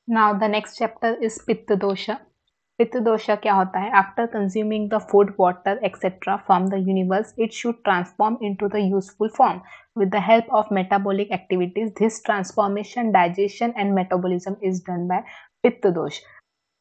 Now the next chapter is Pitta dosha. Pitta dosha क्या होता है? After consuming the food, water, etc. from the universe, it should transform into the useful form. With the help of metabolic activities, this transformation, digestion and metabolism is done by Pitta dosh.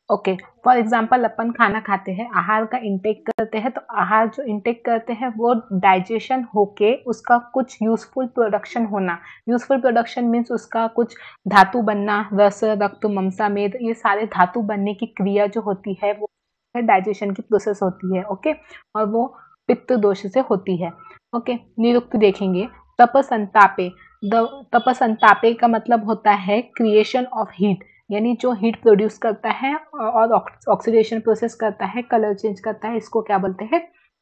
Okay, for example अपन खाना खाते हैं, आहार का intake करते हैं, तो आहार जो इंटेक करते हैं वो डाइजेशन होके उसका कुछ यूजफुल प्रोडक्शन होना। यूजफुल प्रोडक्शन मीन्स उसका कुछ धातु बनना, रस, रक्त, ममसा, मेद, ये सारे धातु बनने की क्रिया जो होती है वो डाइजेशन की प्रोसेस होती है। ओके, और वो पित्त दोष से होती है। ओके, निरुक्त देखेंगे। तपसंतापे, तपसंतापे का मतलब होता है क्रिएशन ऑफ हीट, यानी जो हीट प्रोड्यूस करता है और ऑक्सीडेशन प्रोसेस करता है, कलर चेंज करता है, इसको क्या बोलते हैं?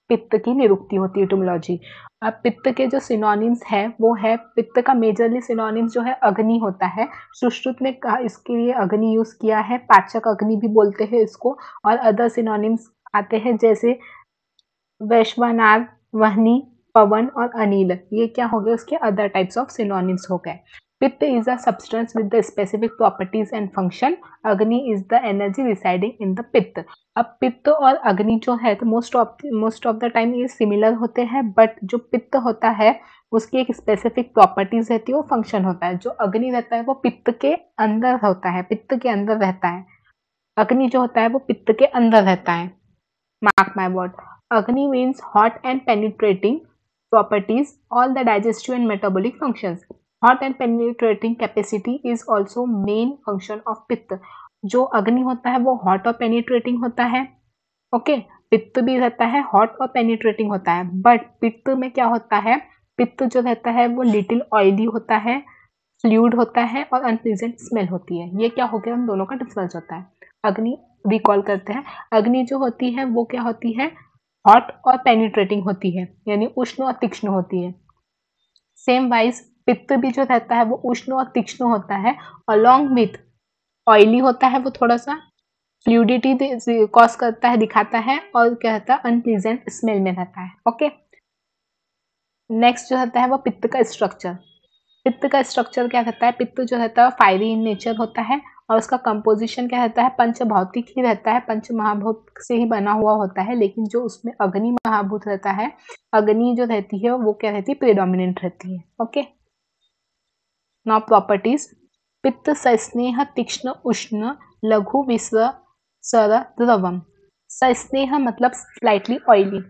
पित्त की निरुक्ति होती है, इटिमोलॉजी। अब पित्त के जो सिनोनिम्स है वो है, पित्त का मेजरली सिनोनिम्स जो है अग्नि होता है। सुश्रुत ने कहा इसके लिए अग्नि यूज किया है, पाचक अग्नि भी बोलते हैं इसको। और अदर सिनोनिम्स आते हैं जैसे वैश्वानार, वहनी, पवन और अनिल, ये क्या हो गए उसके अदर टाइप्स ऑफ सिनोनिम्स हो गए। Pitta is a substance with the specific properties and function. Agni is the energy residing in the pitta. अब पित्त और अग्नि जो है तो मोस्ट ऑफ द टाइम ये सिमिलर होते हैं, बट जो पित्त होता है उसकी एक स्पेसिफिक प्रॉपर्टीज रहती है, वो फंक्शन होता है। जो अग्नि रहता है वो पित्त के अंदर होता है, पित्त के अंदर रहता है। अग्नि जो होता है वो पित्त के अंदर रहता है। Mark my word, Agni means hot and penetrating properties, all the digestive and metabolic functions. Hot and penetrating capacity is also main function of पित्त। जो अग्नि होता है वो हॉट और पेनिट्रेटिंग होता है। ओके, पित्त भी रहता है हॉट और पेनिट्रेटिंग होता है, बट पित्त में क्या होता है? पित्त जो रहता है वो लिटिल ऑयली होता है, फ्लूइड होता है और अनप्लीजेंट स्मेल होती है। ये क्या हो गया? उन दोनों का डिफरेंस होता है। अग्नि रिकॉल करते हैं, अग्नि जो होती है वो क्या होती है? हॉट और पेनिट्रेटिंग होती है, यानी उष्ण और तीक्ष्ण होती है। सेम वाइज पित्त भी जो रहता है वो उष्ण और तीक्ष्ण होता है, अलॉन्ग विथ ऑयली होता है, वो थोड़ा सा फ्लूइडिटी कॉज करता है, दिखाता है, और क्या रहता है? अनप्लीजेंट स्मेल में रहता है। ओके, नेक्स्ट जो रहता है वो पित्त का स्ट्रक्चर। पित्त का स्ट्रक्चर क्या रहता है? पित्त जो रहता है फायरी इन नेचर होता है, और उसका कंपोजिशन क्या रहता है? पंचभौतिक ही रहता है, पंच महाभूत से ही बना हुआ होता है। लेकिन जो उसमें अग्नि महाभूत रहता है, अग्नि जो रहती है वो क्या रहती है? प्रेडोमिनेंट रहती है। Okay, now properties. पित्त सस्नेह तीक्ष्ण उष्ण लघु विस्व सर द्रवम। सस्नेह मतलब स्लाइटली ऑयली।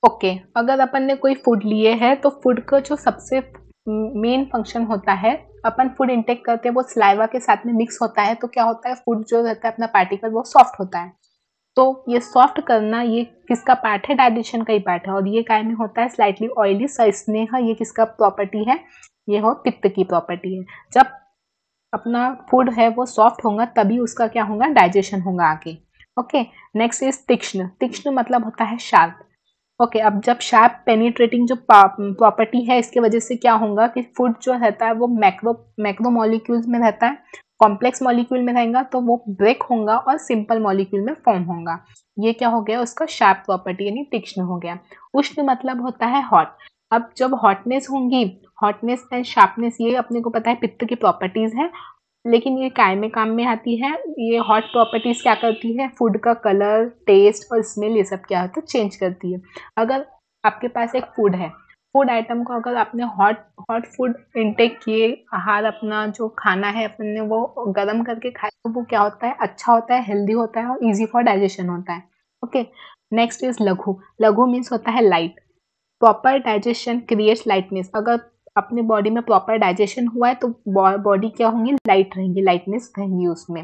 ओके, अगर अपन ने कोई फूड लिए है तो फूड का जो सबसे मेन फंक्शन होता है, अपन फूड इंटेक करते हैं वो स्लाइवा के साथ में मिक्स होता है, तो क्या होता है? फूड जो रहता है अपना पार्टिकल वो सॉफ्ट होता है। तो ये सॉफ्ट करना ये किसका पार्ट है? डाइजेशन का ही पार्ट है। और ये काय में होता है? स्लाइटली ऑयली सस्नेह, ये किसका प्रॉपर्टी है? ये हो पित्त की प्रॉपर्टी है। जब अपना फूड है वो सॉफ्ट होगा तभी उसका क्या होगा? डाइजेशन होगा आगे। ओके, नेक्स्ट इज तीक्ष्ण। तीक्ष्ण मतलब होता है शार्प। ओके, अब जब शार्प पेनिट्रेटिंग जो प्रॉपर्टी है, इसके वजह से क्या होगा कि फूड जो रहता है वो मैक्रो मॉलिक्यूल्स में रहता है, कॉम्प्लेक्स मॉलिक्यूल में रहेगा तो वो ब्रेक होगा और सिंपल मॉलिक्यूल में फॉर्म होगा। ये क्या हो गया? उसका शार्प प्रॉपर्टी यानी तीक्ष्ण हो गया। उष्ण मतलब होता है हॉट। अब जब हॉटनेस होंगी, हॉटनेस एंड शार्पनेस ये अपने को पता है पित्त की प्रॉपर्टीज है, लेकिन ये काय में काम में आती है? ये हॉट प्रॉपर्टीज क्या करती है? फूड का कलर, टेस्ट और स्मेल ये सब क्या होता है? चेंज करती है। अगर आपके पास एक फूड है, फूड आइटम को अगर आपने हॉट हॉट फूड इंटेक किए, आहार अपना जो खाना है अपन ने वो गर्म करके खाया, तो वो क्या होता है? अच्छा होता है, हेल्दी होता है और इजी फॉर डाइजेशन होता है। ओके, नेक्स्ट इज लघु। लघु मीन्स होता है light. Proper digestion creates lightness. अगर अपने बॉडी में प्रॉपर डाइजेशन हुआ है तो बॉडी क्या होंगी? लाइट रहेंगी, लाइटनेस रहेंगी उसमें।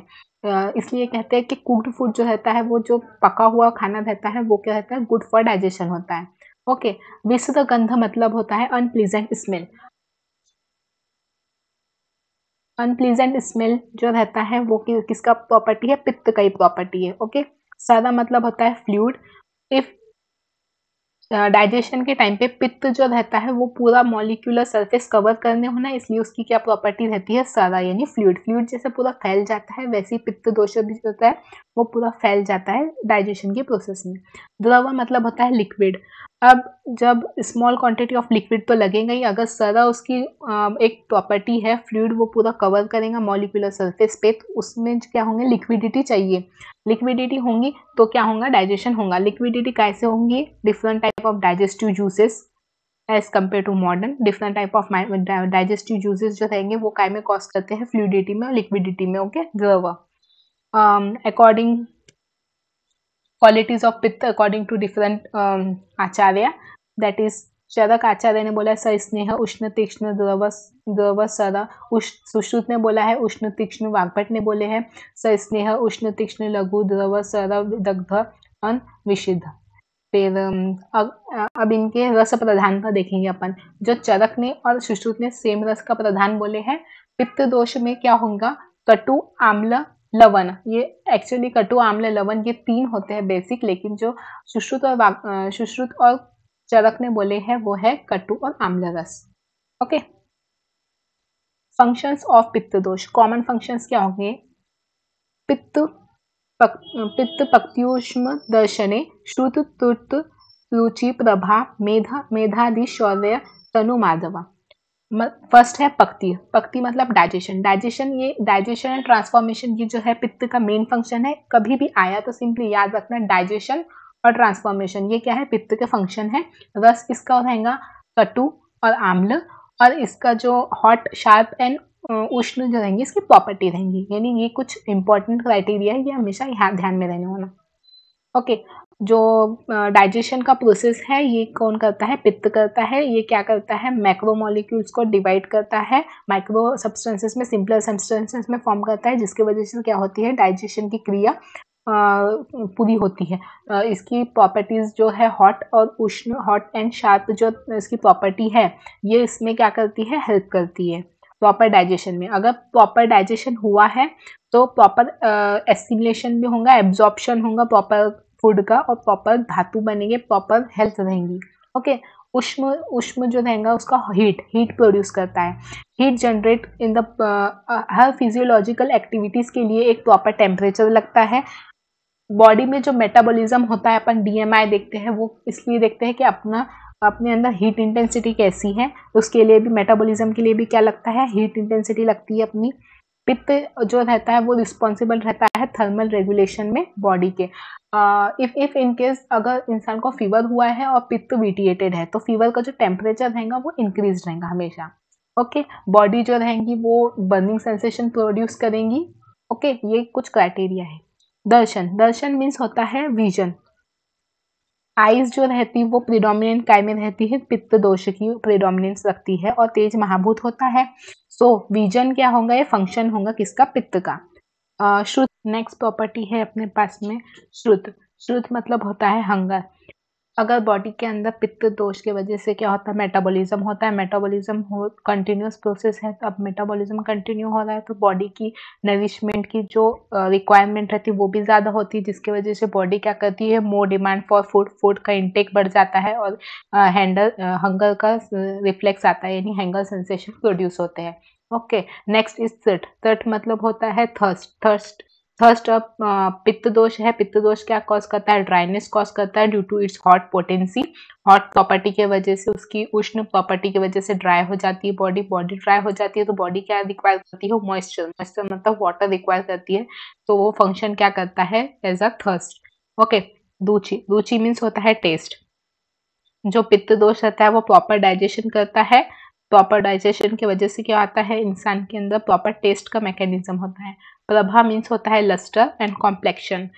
इसलिए कहते हैं कि कुक्ड फूड जो रहता है, वो जो पका हुआ खाना रहता है वो क्या रहता है? गुड फॉर डाइजेशन होता है। ओके, विषद गंध मतलब होता है अनप्लीजेंट स्मेल। अनप्लीजेंट स्मेल जो रहता है वो किसका प्रॉपर्टी है? पित्त का ही प्रॉपर्टी है। ओके, सादा मतलब होता है फ्लूइड। इफ डाइजेशन के टाइम पे पित्त जो रहता है वो पूरा मॉलिक्यूलर सरफेस कवर करने होना, इसलिए उसकी क्या प्रॉपर्टी रहती है? सारा, यानी फ्लूइड। फ्लूइड जैसे पूरा फैल जाता है, वैसे ही पित्त दोष भी होता है, वो पूरा फैल जाता है डाइजेशन के प्रोसेस में। द्रव मतलब होता है लिक्विड। अब जब स्मॉल क्वांटिटी ऑफ लिक्विड तो लगेगा ही, अगर सारा उसकी एक प्रॉपर्टी है फ्लूइड, वो पूरा कवर करेगा मॉलिक्यूलर सरफेस पे, तो उसमें क्या होंगे, लिक्विडिटी चाहिए। लिक्विडिटी होंगी तो क्या होगा, डाइजेशन होगा। लिक्विडिटी कैसे होंगी, different type of digestive juices as compare to modern. Different type of digestive juices जो रहेंगे वो काय में कॉज करते हैं, फ्लूइडिटी में और लिक्विडिटी में। ओके, द्रव। According qualities of pitta according to different acharya, that is Charaka acharya ने बोला है सस्नेह उष्ण तीक्ष्ण द्रव सरा। सुश्रुत ने बोला है उष्ण तीक्ष्ण। वाग्भट ने बोले हैं सस्नेह उष्ण तीक्ष्ण लघु द्रव सरा दग्ध अन विशिद्ध। फिर अब इनके रस प्रधानता देखेंगे अपन। जो चरक ने और सुश्रुत ने सेम रस का प्रधान बोले हैं। पित्त दोष में क्या होगा, कटु आम्ल लवण। ये एक्चुअली कटु आम्ल लवण ये 3 होते हैं बेसिक, लेकिन जो सुश्रुत और चरक ने बोले हैं वो है कटु और आम्ल रस। ओके, फंक्शंस ऑफ पित्त दोष। कॉमन फंक्शंस क्या होंगे, पित्त पक्त्यूष्म दर्शने श्रुत तुर्त रुचि प्रभा मेधादि शौर्य तनु माधवा। फर्स्ट है पक्ति। पक्ति मतलब डाइजेशन। ये डाइजेशन एंड ट्रांसफॉर्मेशन ये जो है पित्त का मेन फंक्शन है। कभी भी आया तो सिंपली याद रखना, डाइजेशन और ट्रांसफॉर्मेशन ये क्या है, पित्त के फंक्शन है। रस इसका रहेगा कटु और आम्ल, और इसका जो हॉट शार्प एंड उष्ण जो रहेंगे इसकी प्रॉपर्टी रहेंगी। यानी ये कुछ इंपॉर्टेंट क्राइटेरिया है, ये हमेशा यहाँ ध्यान में रहने वाला। ओके, जो डाइजेशन का प्रोसेस है ये कौन करता है, पित्त करता है। ये क्या करता है, मैक्रो मॉलिक्यूल्स को डिवाइड करता है, माइक्रो सब्सटेंसेस में, सिंपलर सब्सटेंसेस में फॉर्म करता है, जिसकी वजह से क्या होती है, डाइजेशन की क्रिया पूरी होती है। इसकी प्रॉपर्टीज जो है हॉट और उष्ण, हॉट एंड शार्प जो इसकी प्रॉपर्टी है ये इसमें क्या करती है, हेल्प करती है प्रॉपर डाइजेशन में। अगर प्रॉपर डाइजेशन हुआ है तो प्रॉपर एसिमिलेशन भी होगा, एब्जॉर्प्शन होगा प्रॉपर फूड का, और प्रॉपर धातु बनेंगे, प्रॉपर हेल्थ रहेंगी। ओके, उष्म जो रहेगा उसका हीट प्रोड्यूस करता है। Heat generate in the her physiological activities के लिए एक प्रॉपर टेम्परेचर लगता है। बॉडी में जो मेटाबॉलिज्म होता है, अपन डीएमआई देखते हैं, वो इसलिए देखते हैं कि अपने अंदर हीट इंटेंसिटी कैसी है, उसके लिए भी मेटाबॉलिज्म के लिए भी क्या लगता है, हीट इंटेंसिटी लगती है अपनी। पित्त जो रहता है वो रिस्पॉन्सिबल रहता है थर्मल रेगुलेशन में बॉडी के। इफ इन केस अगर इंसान को फीवर हुआ है और पित्त विटिएटेड है तो फीवर का जो टेम्परेचर रहेगा वो इंक्रीज रहेगा हमेशा। ओके, बॉडी जो रहेंगी वो बर्निंग सेंसेशन प्रोड्यूस करेंगी। ओके, ये कुछ क्राइटेरिया है। दर्शन मीन्स होता है विजन। आइज जो रहती है वो प्रिडोमिनेंट काय में रहती है, पित्त दोष की प्रिडोमिनेंस रखती है, और तेज महाभूत होता है। सो विजन क्या होगा, ये फंक्शन होगा किसका, पित्त का। श्रुत नेक्स्ट प्रॉपर्टी है अपने पास में श्रुत मतलब होता है हंगर। अगर बॉडी के अंदर पित्त दोष की वजह से क्या होता है, मेटाबॉलिज्म होता है। मेटाबॉलिज्म हो कंटिन्यूस प्रोसेस है, तो अब मेटाबॉलिज्म कंटिन्यू हो रहा है तो बॉडी की नरिशमेंट की जो रिक्वायरमेंट रहती है वो भी ज़्यादा होती है, जिसकी वजह से बॉडी क्या करती है, मोर डिमांड फॉर फूड का इंटेक बढ़ जाता है, और हंगर का रिफ्लेक्स आता है, यानी हंगर सेंसेशन प्रोड्यूस होते हैं। ओके, नेक्स्ट इज थर्स्ट मतलब होता है थर्स्ट। अब पित्त दोष है। पित्त दोष क्या कॉज करता है, ड्राइनेस कॉज करता है due to its hot potency. Hot property के वजह से, उसकी उष्ण प्रॉपर्टी की वजह से ड्राई हो जाती है बॉडी ड्राई हो जाती है तो बॉडी क्या रिक्वायर करती है, मॉइस्चर मतलब वाटर रिक्वायर करती है, तो वो फंक्शन क्या करता है, एज अ थर्स्ट। ओके, रुचि मीन्स होता है टेस्ट। जो पित्त दोष रहता है वो प्रॉपर डाइजेशन करता है। प्रॉपर डाइजेशन की वजह से क्या आता है, इंसान के अंदर प्रॉपर टेस्ट का मैकेनिज्म होता है। प्रभा मीन्स होता है लस्टर एंड कॉम्प्लेक्शन।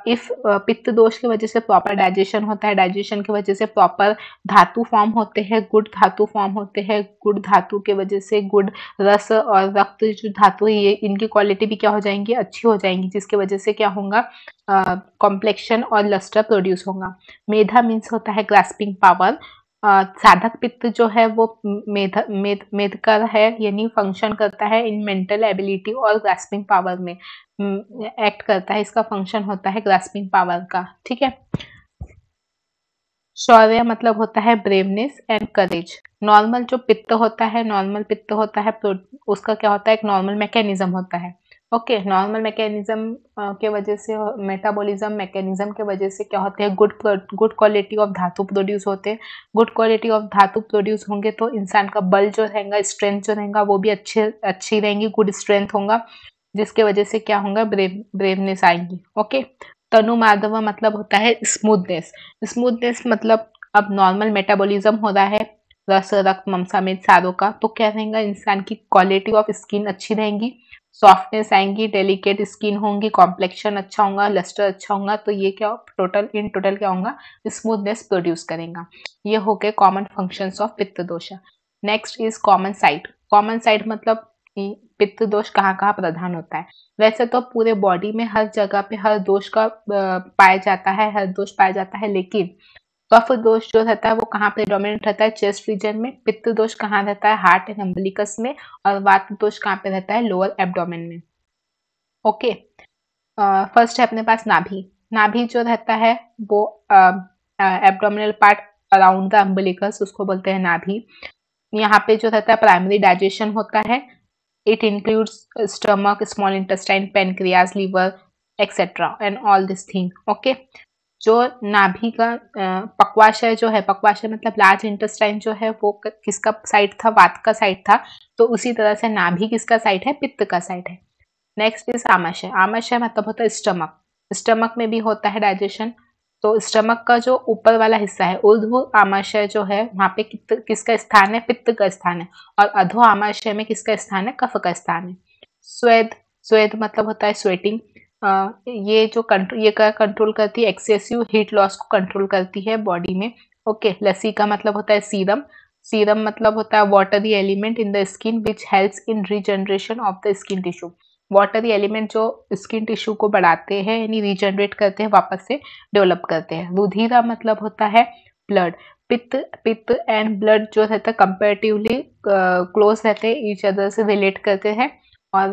इफ पित्त दोष की वजह से प्रॉपर डाइजेशन होता है, डाइजेशन की वजह से प्रॉपर धातु फॉर्म होते हैं, गुड धातु फॉर्म होते हैं। गुड धातु की वजह से गुड रस और रक्त जो धातु है ये इनकी क्वालिटी भी क्या हो जाएंगी, अच्छी हो जाएंगी, जिसकी वजह से क्या होगा, कॉम्प्लेक्शन और लस्टर प्रोड्यूस होगा। मेधा मीन्स होता है ग्रास्पिंग पावर। साधक पित्त जो है वो मेधकर है, यानी फंक्शन करता है इन मेंटल एबिलिटी और ग्रास्पिंग पावर में एक्ट करता है। इसका फंक्शन होता है ग्रास्पिंग पावर का। ठीक है, शौर्य मतलब होता है ब्रेवनेस एंड करेज। नॉर्मल जो पित्त होता है, उसका क्या होता है, एक नॉर्मल मैकेनिज्म होता है। ओके, नॉर्मल मैकेनिज्म के वजह से, मेटाबॉलिज्म मैकेनिज्म के वजह से क्या होते हैं, गुड क्वालिटी ऑफ धातु प्रोड्यूस होते हैं। गुड क्वालिटी ऑफ धातु प्रोड्यूस होंगे तो इंसान का बल जो रहेगा, स्ट्रेंथ जो रहेगा वो भी अच्छी रहेंगी, गुड स्ट्रेंथ होगा, जिसके वजह से क्या होगा, ब्रेवनेस आएंगी। ओके, तनु माधव मतलब होता है स्मूथनेस। स्मूथनेस मतलब अब नॉर्मल मेटाबॉलिज्म हो रहा है रस रक्त मांसा में सारों का, तो क्या रहेगा, इंसान की क्वालिटी ऑफ स्किन अच्छी रहेंगी, सॉफ्टनेस आएंगी, डेलिकेट स्किन होंगी, कॉम्प्लेक्शन अच्छा होगा, लस्टर अच्छा होगा। तो ये क्या टोटल क्या होगा, स्मूथनेस प्रोड्यूस करेगा। ये हो गए कॉमन फंक्शंस ऑफ पित्त दोष। Next is common site. Common site मतलब पित्त दोष कहाँ कहाँ प्रधान होता है। वैसे तो पूरे बॉडी में हर जगह पे हर दोष का पाया जाता है, हर दोष पाया जाता है, लेकिन कफ दोष जो रहता है वो कहाँ पे डोमिनेंट रहता है, चेस्ट रीजन में। पित्त दोष कहाँ रहता है, हार्ट एंड अम्बिलिकस में। और वात दोष कहाँ पे रहता है, लोअर एब्डोमेन में। ओके, फर्स्ट है अपने पास नाभि। नाभि जो रहता है वो abdominal part around the umbilicus, उसको बोलते हैं नाभि। यहाँ पे जो रहता है प्राइमरी डाइजेशन होता है। It includes stomach, small intestine, pancreas, liver etcetera and all this thing. Okay, जो नाभि का पक्वाशय जो है, पक्वाशय मतलब लार्ज इंटेस्टाइन जो है वो किसका साइड था, वात का साइड था। तो उसी तरह से नाभि किसका साइड है, पित्त का साइड है। Next is आमाशय। आमाशय मतलब होता है स्टमक। स्टमक में भी होता है डाइजेशन। तो स्टमक का जो ऊपर वाला हिस्सा है, ऊर्ध्व आमाशय जो है, वहां पे किसका स्थान है, पित्त का स्थान है। और अधो आमाशय में किसका स्थान है, कफ का स्थान है। स्वेद। स्वेद मतलब होता है स्वेटिंग। ये जो कंट्रोल, ये क्या कंट्रोल करती है, एक्सेसिव हीट लॉस को कंट्रोल करती है बॉडी में। ओके, लसी का मतलब होता है सीरम। सीरम मतलब होता है watery element in the skin which helps in regeneration of the skin tissue. Watery element जो स्किन टिश्यू को बढ़ाते हैं, यानी रीजनरेट करते हैं, वापस से डेवलप करते हैं। रुधिरा मतलब होता है ब्लड। पित्त पित्त एंड ब्लड जो रहता है कंपेरेटिवली क्लोज रहते हैं, ईच अदर से रिलेट करते हैं। और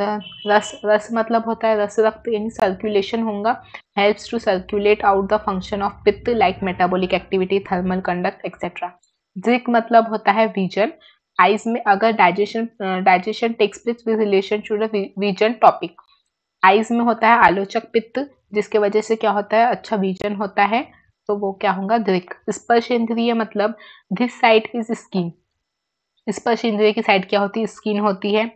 रस रस मतलब होता है रस रक्त, यानी सर्कुलेशन होगा, helps to circulate out the function of pitta like metabolic activity, thermal conduct etcetera. दृक मतलब होता है विजन। आइज में अगर digestion takes place with relation to the vision topic. Eyes में होता है आलोचक पित्त, जिसके वजह से क्या होता है, अच्छा विजन होता है, तो वो क्या होगा, दृक। स्पर्श इंद्रिय मतलब दिस साइड इज स्किन। स्पर्श इंद्रिय की साइड क्या होती है, स्किन होती है।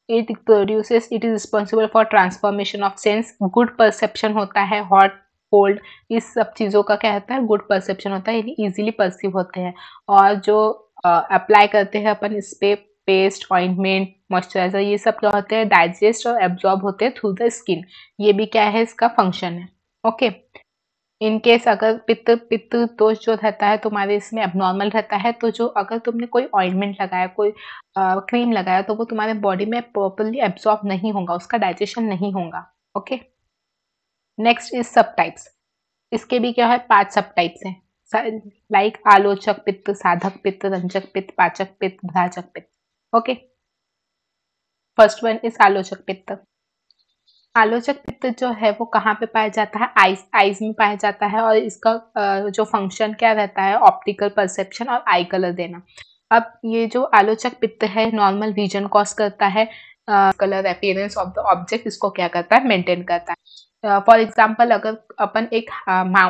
It produces, it is responsible for transformation of sense. Good perception होता है, हॉट कोल्ड, इस सब चीज़ों का क्या होता है, गुड परसेप्शन होता है, यानी इजीली परसीव होते हैं। और जो अप्लाई करते हैं अपन इस पे, पेस्ट, ऑइंटमेंट, मॉइस्चराइजर, ये सब क्या होते हैं, डाइजेस्ट और एब्जॉर्ब होते हैं थ्रू द स्किन। ये भी क्या है, इसका फंक्शन है। ओके, इन केस अगर पित्त पित्त दोष जो रहता है तुम्हारे इसमें एबनॉर्मल रहता है, तो जो अगर तुमने कोई ऑइंटमेंट लगाया, कोई क्रीम लगाया, तो वो तुम्हारे बॉडी में प्रॉपरली एब्जॉर्ब नहीं होगा, उसका डाइजेशन नहीं होगा। ओके, नेक्स्ट इज सब टाइप्स। इसके भी क्या है, 5 सब टाइप्स हैं, लाइक आलोचक पित्त, साधक पित्त, रंजक पित्त, पाचक पित्त, भ्राजक पित्त। ओके, फर्स्ट वन इज आलोचक पित्त। आलोचक पित्त जो है वो कहाँ पे पाया जाता है, आईज आईज में पाया जाता है। और इसका जो फंक्शन क्या रहता है, ऑप्टिकल परसेप्शन और आई कलर देना। अब ये जो आलोचक पित्त है, नॉर्मल विजन कॉज करता है, colour appearance of the object इसको क्या करता है, मेंटेन करता है। फॉर एग्जाम्पल अगर अपन एक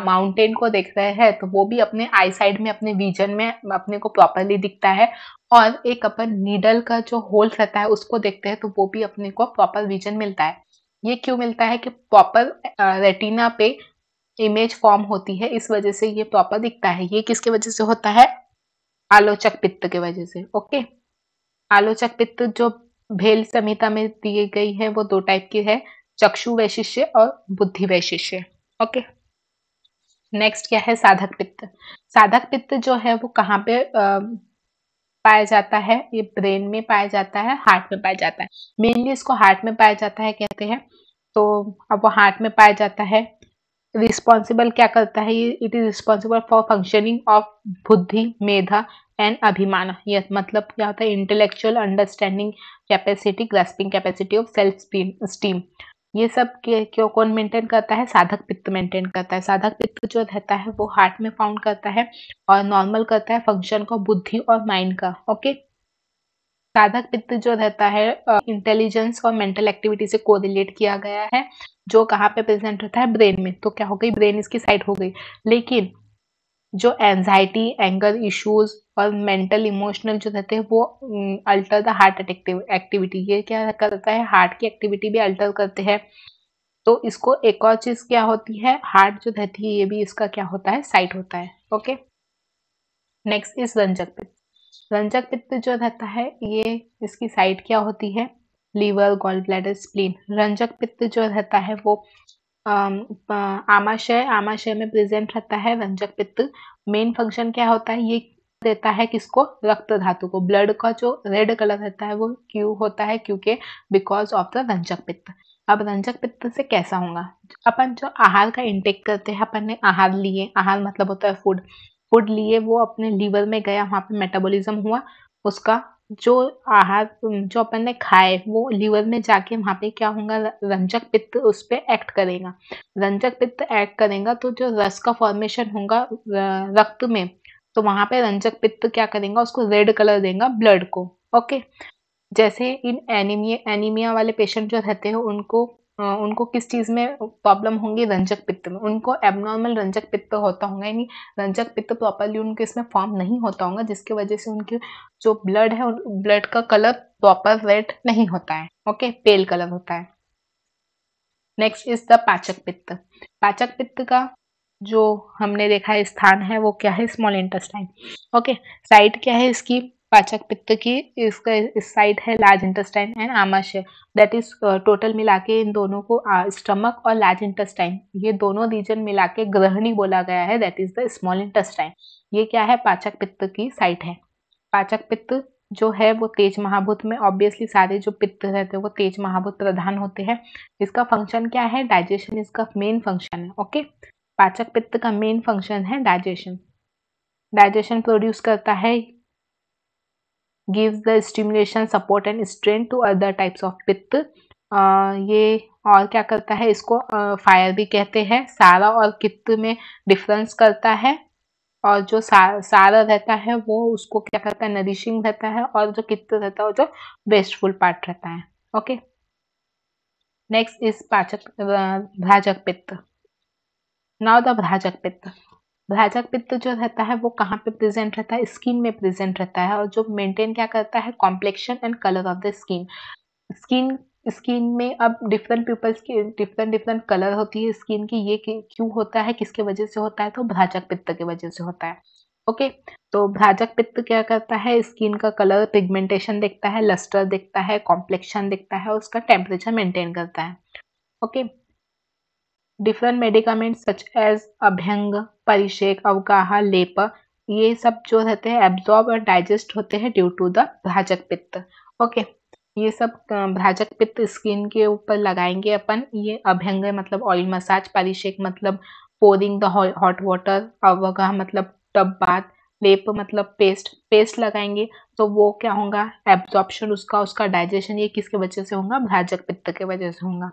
माउंटेन को देख रहे हैं, तो वो भी अपने आई साइड में, अपने विजन में अपने को प्रॉपरली दिखता है। और एक अपन नीडल का जो होल रहता है उसको देखते हैं, तो वो भी अपने को प्रॉपर विजन मिलता है। ये क्यों मिलता है कि प्रॉपर रेटिना पे इमेज फॉर्म होती है, इस वजह से ये प्रॉपर दिखता है। ये किसके वजह से होता है, आलोचक पित्त के वजह से। ओके, आलोचक पित्त जो भेल संहिता में दी गई है वो 2 टाइप की है, चक्षु वैशिष्य और बुद्धि वैशिष्य। ओके, नेक्स्ट क्या है, साधक पित्त। साधक पित्त जो है वो कहाँ पे पाया जाता है, ये ब्रेन में पाया जाता है, हार्ट में पाया जाता है। मेनली इसको हार्ट में पाया जाता है कहते हैं। तो अब वो हार्ट में पाया जाता है, रिस्पॉन्सिबल क्या करता है ये, it is responsible for functioning of बुद्धि, मेधा एंड अभिमान। ये मतलब क्या होता है, intellectual understanding capacity, grasping capacity of self esteem. ये सब क्यों कौन मेंटेन करता है, साधक पित्त मेंटेन करता है। साधक पित्त जो रहता है वो हार्ट में फाउंड करता है और नॉर्मल करता है फंक्शन को बुद्धि और माइंड का। ओके, साधक पित्त जो रहता है इंटेलिजेंस और मेंटल एक्टिविटी से कोरिलेट किया गया है, जो कहाँ पे प्रेजेंट रहता है, ब्रेन में। तो क्या हो गई, ब्रेन इसकी साइड हो गई। लेकिन जो एंजाइटी, एंगर इश्यूज और मेंटल इमोशनल जो रहते हैं वो अल्टर द हार्ट एक्टिविटी, ये क्या करता है, हार्ट की एक्टिविटी भी अल्टर करते हैं। तो इसको एक और चीज क्या होती है, हार्ट जो रहती है ये भी इसका क्या होता है, साइट होता है। ओके, नेक्स्ट इज रंजक पित्त। रंजक पित्त जो रहता है ये इसकी साइट क्या होती है, लीवर, गॉल ब्लैडर, स्प्लीन। रंजक पित्त जो रहता है वो आमाशय आमाशय में प्रेजेंट रहता है। रंजक पित्त मेन फंक्शन क्या होता है, ये देता है किसको, रक्त धातु को। ब्लड का जो रेड कलर रहता है वो क्यों होता है, क्योंकि बिकॉज ऑफ द रंजक पित्त। अब रंजक पित्त से कैसा होगा, अपन जो आहार का इंटेक करते हैं, अपन ने आहार लिए, आहार मतलब होता है फूड, फूड लिए, वो अपने लीवर में गया, वहां पे मेटाबॉलिज्म हुआ, उसका जो आहार जो अपन ने खाए वो लीवर में जाके वहां पे क्या होगा, रंजक पित्त उस पे एक्ट करेगा। रंजक पित्त एक्ट करेगा तो जो रस का फॉर्मेशन होगा रक्त में, तो वहां पे रंजक पित्त क्या करेगा, उसको रेड कलर देगा ब्लड को। ओके, जैसे इन एनीमिया एनीमिया वाले पेशेंट जो रहते हैं उनको किस चीज में प्रॉब्लम होंगी, रंजक पित्त में। उनको एबनॉर्मल रंजक पित्त होता होगा, यानी रंजक पित्त प्रॉपरली उनके इसमें फॉर्म नहीं होता होगा, जिसकी वजह से उनके जो ब्लड है, ब्लड का कलर प्रॉपर रेड नहीं होता है। ओके, पेल कलर होता है। नेक्स्ट इज द पाचक पित्त। पाचक पित्त का जो हमने देखा है स्थान है वो क्या है, स्मॉल इंटेस्टाइन। ओके, साइड क्या है इसकी, पाचक पित्त की, इसका इस साइड है लार्ज इंटेस्टाइन एंड आमाशय। दैट इज टोटल मिला के इन दोनों को स्टमक और लार्ज इंटेस्टाइन, ये दोनों रीजन मिला के ग्रहणी बोला गया है, that is the small intestine. ये क्या है, पाचक पित्त की साइट है। पाचक पित्त जो है वो तेज महाभूत में, ऑब्वियसली सारे जो पित्त रहते हैं वो तेज महाभूत प्रधान होते हैं। इसका फंक्शन क्या है, डाइजेशन इसका मेन फंक्शन है। ओके, पाचक पित्त का मेन फंक्शन है डाइजेशन। डाइजेशन प्रोड्यूस करता है, gives the stimulation, support and strength to other types of पित्त। ये और क्या करता है, इसको फायर भी कहते हैं। सारा और पित्त में डिफरेंस करता है, और जो सारा रहता है वो उसको क्या करता है, नरिशिंग रहता है, और जो पित्त रहता है वो जो वेस्टफुल पार्ट रहता है। ओके, नेक्स्ट इज पाचक भ्राजक पित्त। नाउ द भ्राजक पित्त। भ्राजक पित्त जो रहता है वो कहाँ पे प्रेजेंट रहता है, स्किन में प्रेजेंट रहता है, और जो मेंटेन क्या करता है, complexion and colour of the skin. Skin skin में अब डिफरेंट पीपल्स की डिफरेंट डिफरेंट कलर होती है स्किन की। ये क्यों होता है, किसके वजह से होता है, तो भ्राजक पित्त की वजह से होता है। ओके, तो भ्राजक पित्त क्या करता है, स्किन का कलर, पिगमेंटेशन देखता है, लस्टर देखता है, कॉम्प्लेक्शन देखता है, उसका टेम्परेचर मेंटेन करता है। Okay, different medicaments such as अभ्यंग, परिषेक, अवगाह, लेप, ये सब जो रहते हैं एब्जॉर्ब और डाइजेस्ट होते हैं ड्यू टू द भ्राजक पित्त। ओके, ये सब भ्राजक पित्त स्किन के ऊपर लगाएंगे अपन। ये अभ्यंग मतलब ऑयल मसाज, परिषेक मतलब पोरिंग द हॉट वाटर, अवगाह मतलब टब बाथ, लेप मतलब पेस्ट लगाएंगे। तो वो क्या होगा, एब्जॉर्प्शन उसका उसका डाइजेशन, ये किसके वजह से होगा, भ्राजक पित्त के वजह से होगा।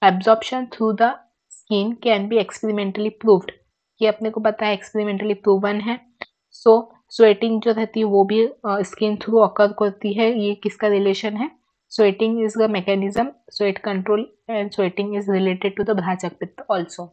Absorption through the skin can be experimentally proved, ये अपने को पता है, एक्सपेरिमेंटली प्रूवन है। सो स्वेटिंग जो रहती है वो भी स्किन थ्रू अकर करती है। ये किसका रिलेशन है, sweating is the mechanism, sweat control and sweating is related to the bhrajaka pitta also.